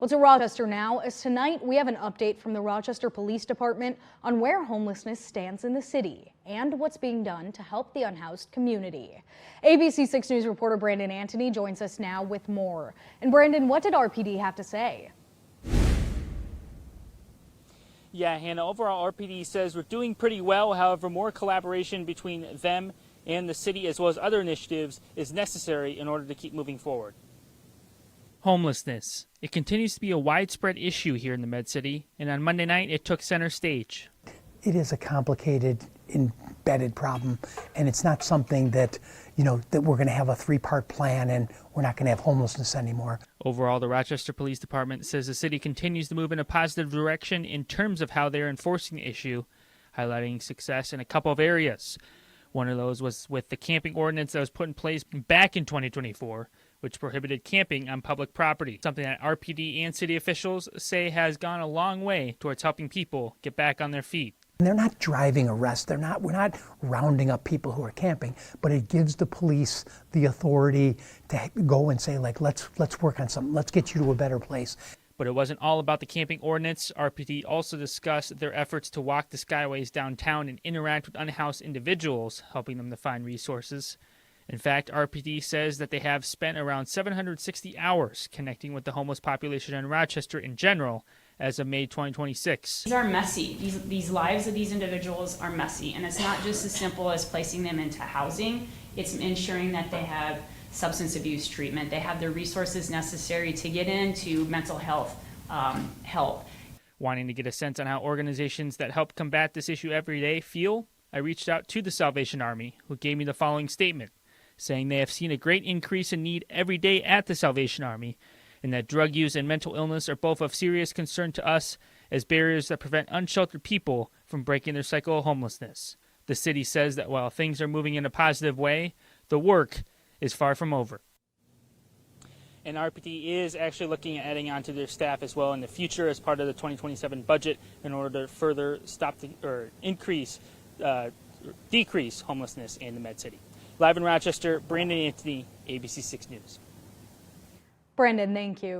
Well, to Rochester now, as tonight we have an update from the Rochester Police Department on where homelessness stands in the city and what's being done to help the unhoused community. ABC 6 News reporter Brandon Antony joins us now with more. And Brandon, what did RPD have to say? Yeah, Hannah, overall RPD says we're doing pretty well. However, more collaboration between them and the city as well as other initiatives is necessary in order to keep moving forward. Homelessness. It continues to be a widespread issue here in the Med-City, and on Monday night it took center stage. It is a complicated, embedded problem, and it's not something that, that we're going to have a three-part plan and we're not going to have homelessness anymore. Overall, the Rochester Police Department says the city continues to move in a positive direction in terms of how they're enforcing the issue, highlighting success in a couple of areas. One of those was with the camping ordinance that was put in place back in 2024, which prohibited camping on public property, something that RPD and city officials say has gone a long way towards helping people get back on their feet. They're not driving arrests. We're not rounding up people who are camping, but it gives the police the authority to go and say, let's work on something. Let's get you to a better place. But it wasn't all about the camping ordinance. RPD also discussed their efforts to walk the skyways downtown and interact with unhoused individuals, helping them to find resources. In fact, RPD says that they have spent around 760 hours connecting with the homeless population in Rochester in general as of May 2026. These are messy. These lives of these individuals are messy, and it's not just as simple as placing them into housing. It's ensuring that they have substance abuse treatment. They have the resources necessary to get into mental health help. Wanting to get a sense on how organizations that help combat this issue every day feel, I reached out to the Salvation Army, who gave me the following statement, saying they have seen a great increase in need every day at the Salvation Army, and that drug use and mental illness are both of serious concern to us as barriers that prevent unsheltered people from breaking their cycle of homelessness. The city says that while things are moving in a positive way, the work is far from over. And RPD is actually looking at adding on to their staff as well in the future as part of the 2027 budget in order to further decrease homelessness in the Med-City. Live in Rochester, Brandon Antony, ABC 6 News. Brandon, thank you.